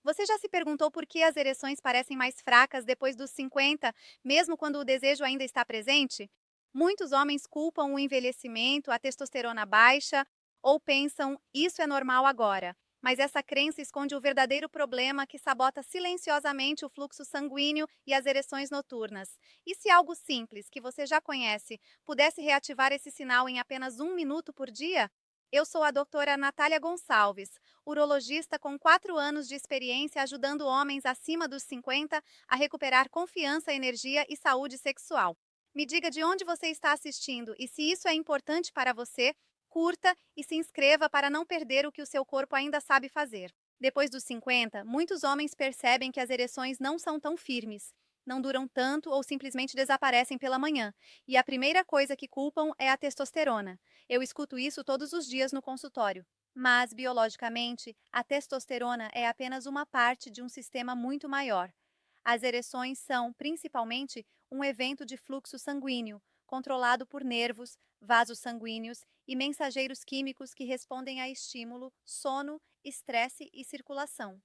Você já se perguntou por que as ereções parecem mais fracas depois dos 50, mesmo quando o desejo ainda está presente? Muitos homens culpam o envelhecimento, a testosterona baixa, ou pensam isso é normal agora. Mas essa crença esconde o verdadeiro problema que sabota silenciosamente o fluxo sanguíneo e as ereções noturnas. E se algo simples, que você já conhece, pudesse reativar esse sinal em apenas 1 minuto por dia? Eu sou a doutora Natália Gonçalves, urologista com 4 anos de experiência ajudando homens acima dos 50 a recuperar confiança, energia e saúde sexual. Me diga de onde você está assistindo e se isso é importante para você, curta e se inscreva para não perder o que o seu corpo ainda sabe fazer. Depois dos 50, muitos homens percebem que as ereções não são tão firmes, não duram tanto ou simplesmente desaparecem pela manhã, e a primeira coisa que culpam é a testosterona. Eu escuto isso todos os dias no consultório. Mas, biologicamente, a testosterona é apenas uma parte de um sistema muito maior. As ereções são, principalmente, um evento de fluxo sanguíneo, controlado por nervos, vasos sanguíneos e mensageiros químicos que respondem a estímulo, sono, estresse e circulação.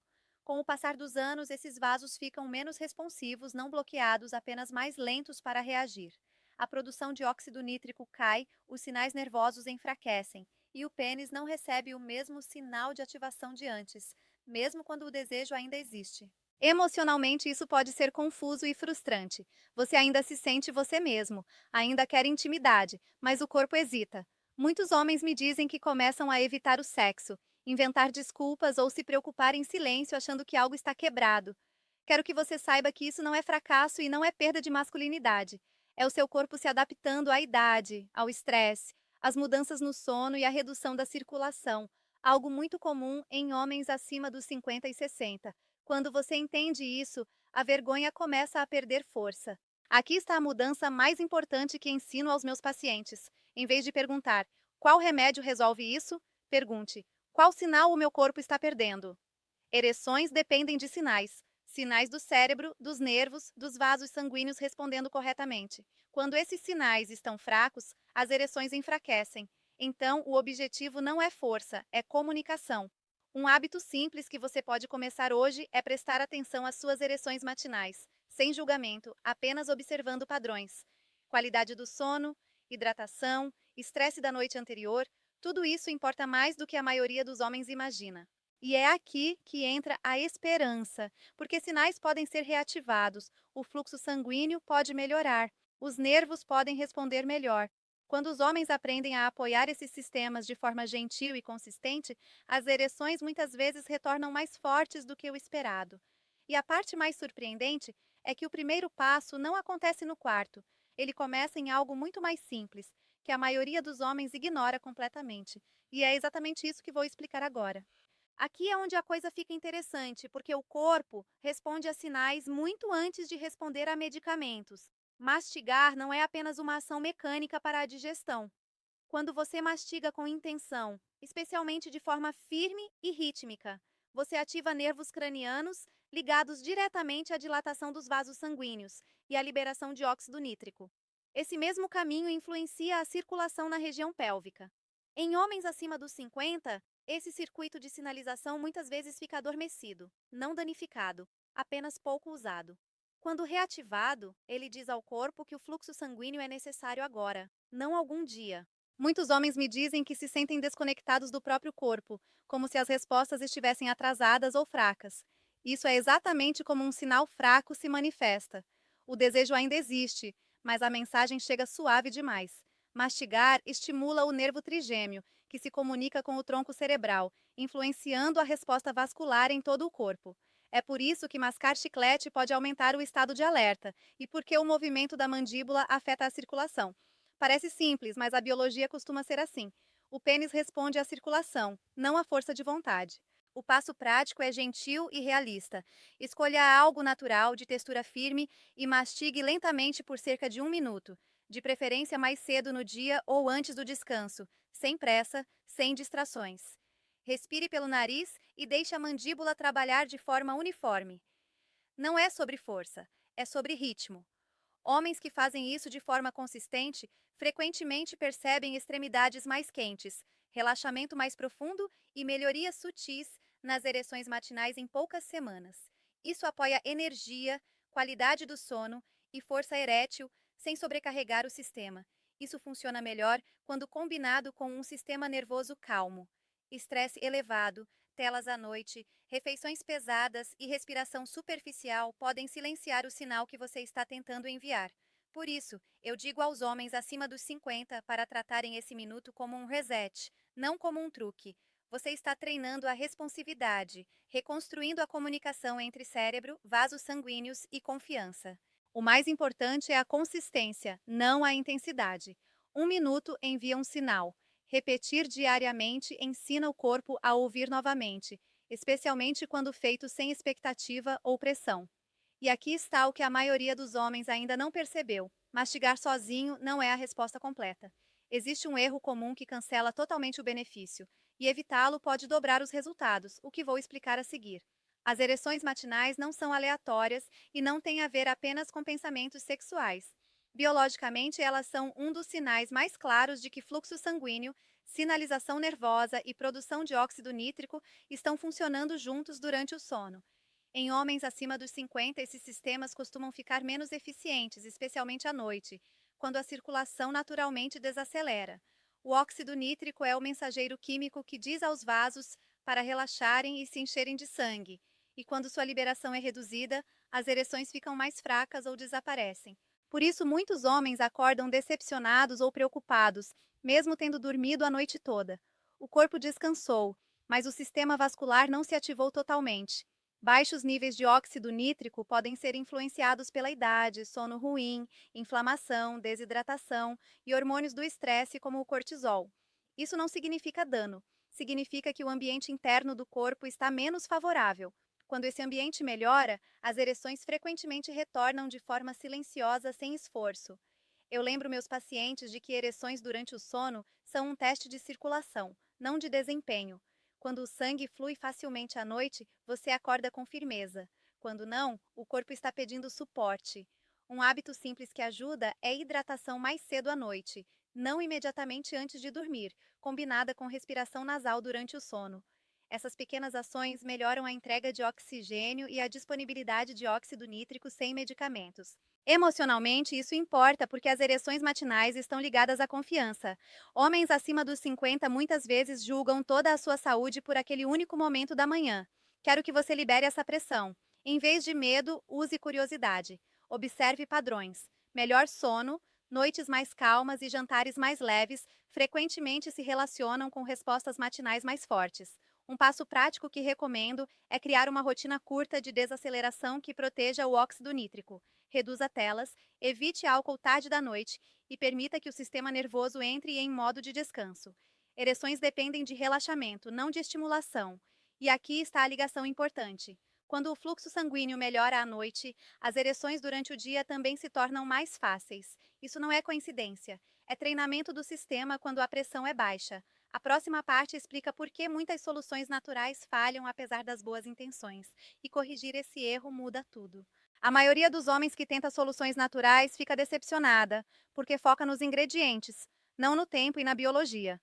Com o passar dos anos, esses vasos ficam menos responsivos, não bloqueados, apenas mais lentos para reagir. A produção de óxido nítrico cai, os sinais nervosos enfraquecem e o pênis não recebe o mesmo sinal de ativação de antes, mesmo quando o desejo ainda existe. Emocionalmente, isso pode ser confuso e frustrante. Você ainda se sente você mesmo, ainda quer intimidade, mas o corpo hesita. Muitos homens me dizem que começam a evitar o sexo, inventar desculpas ou se preocupar em silêncio achando que algo está quebrado. Quero que você saiba que isso não é fracasso e não é perda de masculinidade. É o seu corpo se adaptando à idade, ao estresse, às mudanças no sono e à redução da circulação, algo muito comum em homens acima dos 50 e 60. Quando você entende isso, a vergonha começa a perder força. Aqui está a mudança mais importante que ensino aos meus pacientes. Em vez de perguntar qual remédio resolve isso, pergunte qual sinal o meu corpo está perdendo. Ereções dependem de sinais. Sinais do cérebro, dos nervos, dos vasos sanguíneos respondendo corretamente. Quando esses sinais estão fracos, as ereções enfraquecem. Então, o objetivo não é força, é comunicação. Um hábito simples que você pode começar hoje é prestar atenção às suas ereções matinais, sem julgamento, apenas observando padrões. Qualidade do sono, hidratação, estresse da noite anterior, tudo isso importa mais do que a maioria dos homens imagina. E é aqui que entra a esperança, porque sinais podem ser reativados, o fluxo sanguíneo pode melhorar, os nervos podem responder melhor. Quando os homens aprendem a apoiar esses sistemas de forma gentil e consistente, as ereções muitas vezes retornam mais fortes do que o esperado. E a parte mais surpreendente é que o primeiro passo não acontece no quarto, ele começa em algo muito mais simples, que a maioria dos homens ignora completamente. E é exatamente isso que vou explicar agora. Aqui é onde a coisa fica interessante, porque o corpo responde a sinais muito antes de responder a medicamentos. Mastigar não é apenas uma ação mecânica para a digestão. Quando você mastiga com intenção, especialmente de forma firme e rítmica, você ativa nervos cranianos ligados diretamente à dilatação dos vasos sanguíneos e à liberação de óxido nítrico. Esse mesmo caminho influencia a circulação na região pélvica. Em homens acima dos 50, esse circuito de sinalização muitas vezes fica adormecido, não danificado, apenas pouco usado. Quando reativado, ele diz ao corpo que o fluxo sanguíneo é necessário agora, não algum dia. Muitos homens me dizem que se sentem desconectados do próprio corpo, como se as respostas estivessem atrasadas ou fracas. Isso é exatamente como um sinal fraco se manifesta. O desejo ainda existe, mas a mensagem chega suave demais. Mastigar estimula o nervo trigêmeo, que se comunica com o tronco cerebral, influenciando a resposta vascular em todo o corpo. É por isso que mascar chiclete pode aumentar o estado de alerta e porque o movimento da mandíbula afeta a circulação. Parece simples, mas a biologia costuma ser assim. O pênis responde à circulação, não à força de vontade. O passo prático é gentil e realista. Escolha algo natural, de textura firme e mastigue lentamente por cerca de 1 minuto, de preferência mais cedo no dia ou antes do descanso, sem pressa, sem distrações. Respire pelo nariz e deixe a mandíbula trabalhar de forma uniforme. Não é sobre força, é sobre ritmo. Homens que fazem isso de forma consistente frequentemente percebem extremidades mais quentes, relaxamento mais profundo e melhorias sutis nas ereções matinais em poucas semanas. Isso apoia energia, qualidade do sono e força erétil sem sobrecarregar o sistema. Isso funciona melhor quando combinado com um sistema nervoso calmo. Estresse elevado, telas à noite, refeições pesadas e respiração superficial podem silenciar o sinal que você está tentando enviar. Por isso, eu digo aos homens acima dos 50 para tratarem esse minuto como um reset, não como um truque. Você está treinando a responsividade, reconstruindo a comunicação entre cérebro, vasos sanguíneos e confiança. O mais importante é a consistência, não a intensidade. Um minuto envia um sinal. Repetir diariamente ensina o corpo a ouvir novamente, especialmente quando feito sem expectativa ou pressão. E aqui está o que a maioria dos homens ainda não percebeu: mastigar sozinho não é a resposta completa. Existe um erro comum que cancela totalmente o benefício, e evitá-lo pode dobrar os resultados, o que vou explicar a seguir. As ereções matinais não são aleatórias e não têm a ver apenas com pensamentos sexuais. Biologicamente, elas são um dos sinais mais claros de que fluxo sanguíneo, sinalização nervosa e produção de óxido nítrico estão funcionando juntos durante o sono. Em homens acima dos 50, esses sistemas costumam ficar menos eficientes, especialmente à noite, quando a circulação naturalmente desacelera. O óxido nítrico é o mensageiro químico que diz aos vasos para relaxarem e se encherem de sangue, e quando sua liberação é reduzida, as ereções ficam mais fracas ou desaparecem. Por isso, muitos homens acordam decepcionados ou preocupados, mesmo tendo dormido a noite toda. O corpo descansou, mas o sistema vascular não se ativou totalmente. Baixos níveis de óxido nítrico podem ser influenciados pela idade, sono ruim, inflamação, desidratação e hormônios do estresse, como o cortisol. Isso não significa dano, significa que o ambiente interno do corpo está menos favorável. Quando esse ambiente melhora, as ereções frequentemente retornam de forma silenciosa, sem esforço. Eu lembro meus pacientes de que ereções durante o sono são um teste de circulação, não de desempenho. Quando o sangue flui facilmente à noite, você acorda com firmeza. Quando não, o corpo está pedindo suporte. Um hábito simples que ajuda é hidratação mais cedo à noite, não imediatamente antes de dormir, combinada com respiração nasal durante o sono. Essas pequenas ações melhoram a entrega de oxigênio e a disponibilidade de óxido nítrico sem medicamentos. Emocionalmente, isso importa porque as ereções matinais estão ligadas à confiança. Homens acima dos 50 muitas vezes julgam toda a sua saúde por aquele único momento da manhã. Quero que você libere essa pressão. Em vez de medo, use curiosidade. Observe padrões. Melhor sono, noites mais calmas e jantares mais leves frequentemente se relacionam com respostas matinais mais fortes. Um passo prático que recomendo é criar uma rotina curta de desaceleração que proteja o óxido nítrico. Reduza telas, evite álcool tarde da noite e permita que o sistema nervoso entre em modo de descanso. Ereções dependem de relaxamento, não de estimulação. E aqui está a ligação importante. Quando o fluxo sanguíneo melhora à noite, as ereções durante o dia também se tornam mais fáceis. Isso não é coincidência. É treinamento do sistema quando a pressão é baixa. A próxima parte explica por que muitas soluções naturais falham apesar das boas intenções. E corrigir esse erro muda tudo. A maioria dos homens que tenta soluções naturais fica decepcionada, porque foca nos ingredientes, não no tempo e na biologia.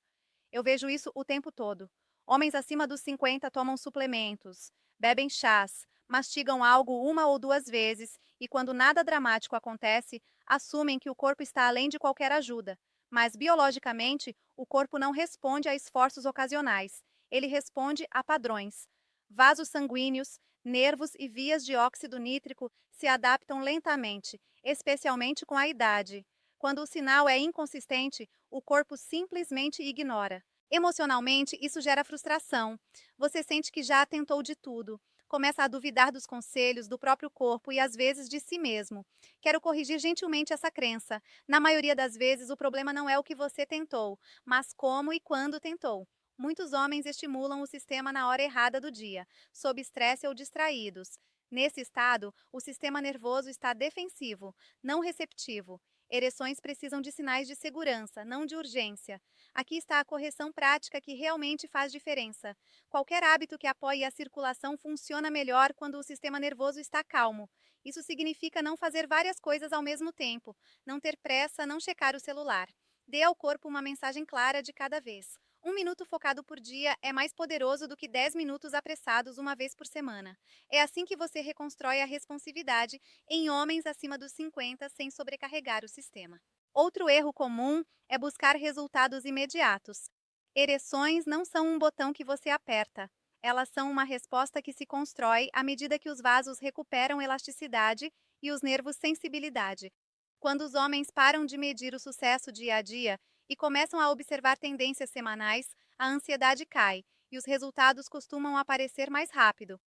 Eu vejo isso o tempo todo. Homens acima dos 50 tomam suplementos, bebem chás, mastigam algo uma ou duas vezes e, quando nada dramático acontece, assumem que o corpo está além de qualquer ajuda. Mas, biologicamente, o corpo não responde a esforços ocasionais. Ele responde a padrões. Vasos sanguíneos, nervos e vias de óxido nítrico se adaptam lentamente, especialmente com a idade. Quando o sinal é inconsistente, o corpo simplesmente ignora. Emocionalmente, isso gera frustração. Você sente que já tentou de tudo. Começa a duvidar dos conselhos, do próprio corpo e às vezes de si mesmo. Quero corrigir gentilmente essa crença. Na maioria das vezes, o problema não é o que você tentou, mas como e quando tentou. Muitos homens estimulam o sistema na hora errada do dia, sob estresse ou distraídos. Nesse estado, o sistema nervoso está defensivo, não receptivo. Ereções precisam de sinais de segurança, não de urgência. Aqui está a correção prática que realmente faz diferença. Qualquer hábito que apoie a circulação funciona melhor quando o sistema nervoso está calmo. Isso significa não fazer várias coisas ao mesmo tempo, não ter pressa, não checar o celular. Dê ao corpo uma mensagem clara de cada vez. Um minuto focado por dia é mais poderoso do que 10 minutos apressados uma vez por semana. É assim que você reconstrói a responsividade em homens acima dos 50 sem sobrecarregar o sistema. Outro erro comum é buscar resultados imediatos. Ereções não são um botão que você aperta. Elas são uma resposta que se constrói à medida que os vasos recuperam elasticidade e os nervos sensibilidade. Quando os homens param de medir o sucesso dia a dia e começam a observar tendências semanais, a ansiedade cai e os resultados costumam aparecer mais rápido.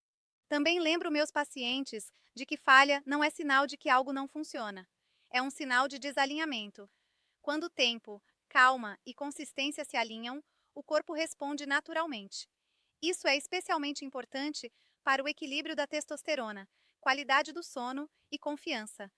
Também lembro meus pacientes de que falha não é sinal de que algo não funciona. É um sinal de desalinhamento. Quando tempo, calma e consistência se alinham, o corpo responde naturalmente. Isso é especialmente importante para o equilíbrio da testosterona, qualidade do sono e confiança.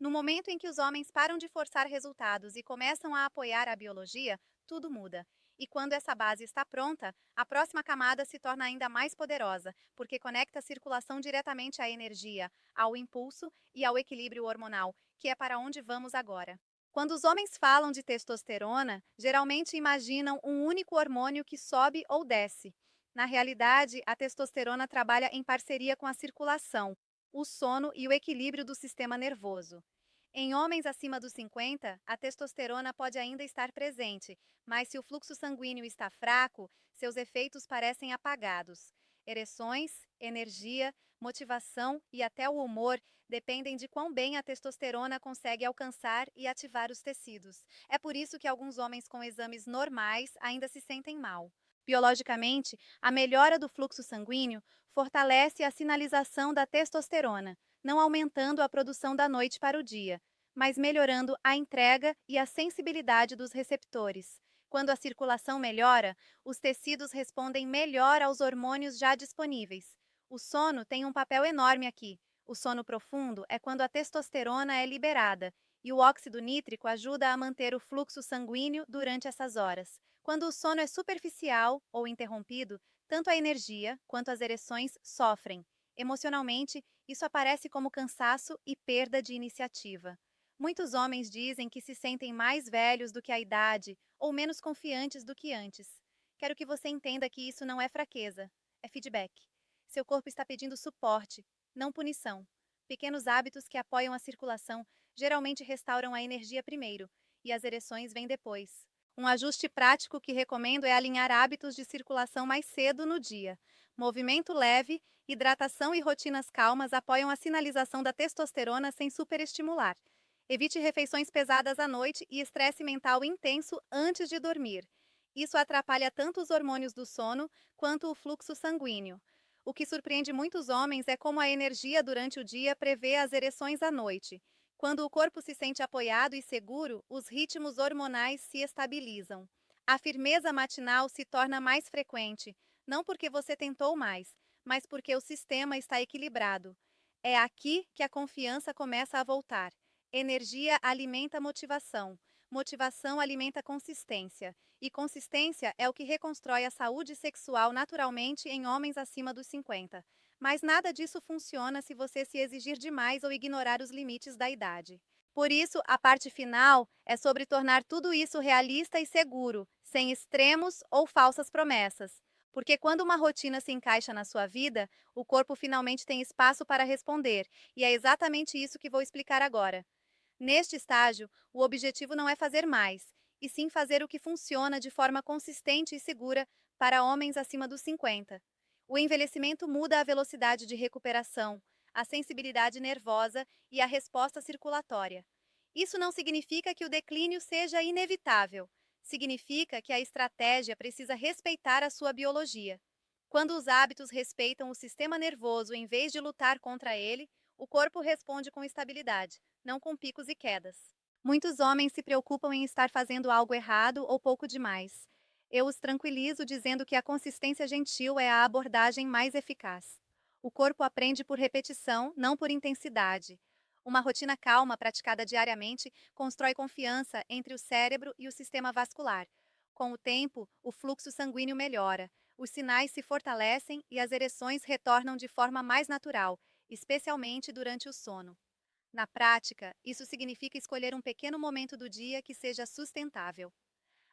No momento em que os homens param de forçar resultados e começam a apoiar a biologia, tudo muda. E quando essa base está pronta, a próxima camada se torna ainda mais poderosa, porque conecta a circulação diretamente à energia, ao impulso e ao equilíbrio hormonal, que é para onde vamos agora. Quando os homens falam de testosterona, geralmente imaginam um único hormônio que sobe ou desce. Na realidade, a testosterona trabalha em parceria com a circulação, o sono e o equilíbrio do sistema nervoso. Em homens acima dos 50, a testosterona pode ainda estar presente, mas se o fluxo sanguíneo está fraco, seus efeitos parecem apagados. Ereções, energia, motivação e até o humor dependem de quão bem a testosterona consegue alcançar e ativar os tecidos. É por isso que alguns homens com exames normais ainda se sentem mal. Biologicamente, a melhora do fluxo sanguíneo fortalece a sinalização da testosterona, não aumentando a produção da noite para o dia, mas melhorando a entrega e a sensibilidade dos receptores. Quando a circulação melhora, os tecidos respondem melhor aos hormônios já disponíveis. O sono tem um papel enorme aqui. O sono profundo é quando a testosterona é liberada, e o óxido nítrico ajuda a manter o fluxo sanguíneo durante essas horas. Quando o sono é superficial ou interrompido, tanto a energia quanto as ereções sofrem. Emocionalmente, isso aparece como cansaço e perda de iniciativa. Muitos homens dizem que se sentem mais velhos do que a idade ou menos confiantes do que antes. Quero que você entenda que isso não é fraqueza, é feedback. Seu corpo está pedindo suporte, não punição. Pequenos hábitos que apoiam a circulação geralmente restauram a energia primeiro, e as ereções vêm depois. Um ajuste prático que recomendo é alinhar hábitos de circulação mais cedo no dia. Movimento leve, hidratação e rotinas calmas apoiam a sinalização da testosterona sem superestimular. Evite refeições pesadas à noite e estresse mental intenso antes de dormir. Isso atrapalha tanto os hormônios do sono quanto o fluxo sanguíneo. O que surpreende muitos homens é como a energia durante o dia prevê as ereções à noite. Quando o corpo se sente apoiado e seguro, os ritmos hormonais se estabilizam. A firmeza matinal se torna mais frequente, não porque você tentou mais, mas porque o sistema está equilibrado. É aqui que a confiança começa a voltar. Energia alimenta motivação, motivação alimenta consistência, e consistência é o que reconstrói a saúde sexual naturalmente em homens acima dos 50. Mas nada disso funciona se você se exigir demais ou ignorar os limites da idade. Por isso, a parte final é sobre tornar tudo isso realista e seguro, sem extremos ou falsas promessas. Porque quando uma rotina se encaixa na sua vida, o corpo finalmente tem espaço para responder, e é exatamente isso que vou explicar agora. Neste estágio, o objetivo não é fazer mais, e sim fazer o que funciona de forma consistente e segura para homens acima dos 50. O envelhecimento muda a velocidade de recuperação, a sensibilidade nervosa e a resposta circulatória. Isso não significa que o declínio seja inevitável. Significa que a estratégia precisa respeitar a sua biologia. Quando os hábitos respeitam o sistema nervoso em vez de lutar contra ele, o corpo responde com estabilidade, não com picos e quedas. Muitos homens se preocupam em estar fazendo algo errado ou pouco demais. Eu os tranquilizo dizendo que a consistência gentil é a abordagem mais eficaz. O corpo aprende por repetição, não por intensidade. Uma rotina calma, praticada diariamente, constrói confiança entre o cérebro e o sistema vascular. Com o tempo, o fluxo sanguíneo melhora, os sinais se fortalecem e as ereções retornam de forma mais natural, especialmente durante o sono. Na prática, isso significa escolher um pequeno momento do dia que seja sustentável.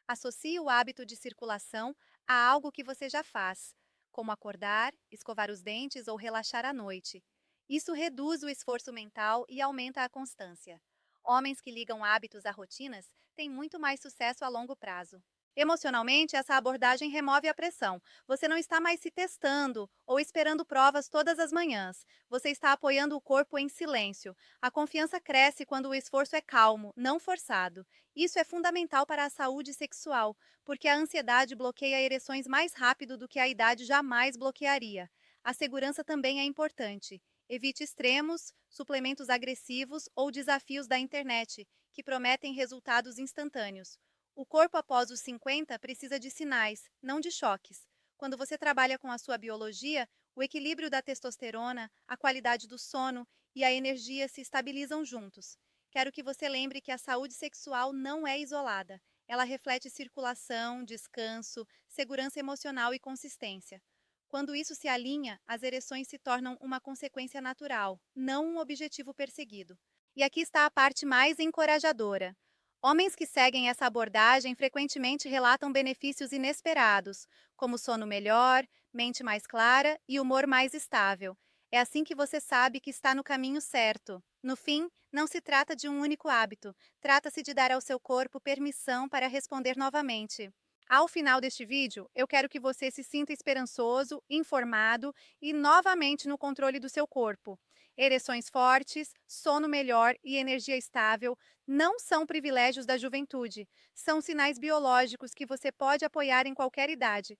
Associe o hábito de circulação a algo que você já faz, como acordar, escovar os dentes ou relaxar à noite. Isso reduz o esforço mental e aumenta a constância. Homens que ligam hábitos a rotinas têm muito mais sucesso a longo prazo. Emocionalmente, essa abordagem remove a pressão. Você não está mais se testando ou esperando provas todas as manhãs. Você está apoiando o corpo em silêncio. A confiança cresce quando o esforço é calmo, não forçado. Isso é fundamental para a saúde sexual, porque a ansiedade bloqueia ereções mais rápido do que a idade jamais bloquearia. A segurança também é importante. Evite extremos, suplementos agressivos ou desafios da internet, que prometem resultados instantâneos. O corpo após os 50 precisa de sinais, não de choques. Quando você trabalha com a sua biologia, o equilíbrio da testosterona, a qualidade do sono e a energia se estabilizam juntos. Quero que você lembre que a saúde sexual não é isolada. Ela reflete circulação, descanso, segurança emocional e consistência. Quando isso se alinha, as ereções se tornam uma consequência natural, não um objetivo perseguido. E aqui está a parte mais encorajadora. Homens que seguem essa abordagem frequentemente relatam benefícios inesperados, como sono melhor, mente mais clara e humor mais estável. É assim que você sabe que está no caminho certo. No fim, não se trata de um único hábito, trata-se de dar ao seu corpo permissão para responder novamente. Ao final deste vídeo, eu quero que você se sinta esperançoso, informado e novamente no controle do seu corpo. Ereções fortes, sono melhor e energia estável não são privilégios da juventude, são sinais biológicos que você pode apoiar em qualquer idade.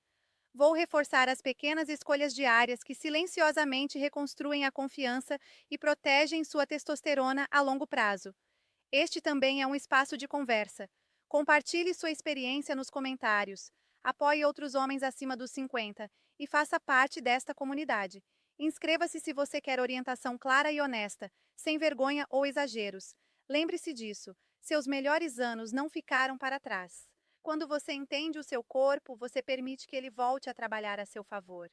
Vou reforçar as pequenas escolhas diárias que silenciosamente reconstruem a confiança e protegem sua testosterona a longo prazo. Este também é um espaço de conversa. Compartilhe sua experiência nos comentários. Apoie outros homens acima dos 50 e faça parte desta comunidade. Inscreva-se se você quer orientação clara e honesta, sem vergonha ou exageros. Lembre-se disso: seus melhores anos não ficaram para trás. Quando você entende o seu corpo, você permite que ele volte a trabalhar a seu favor.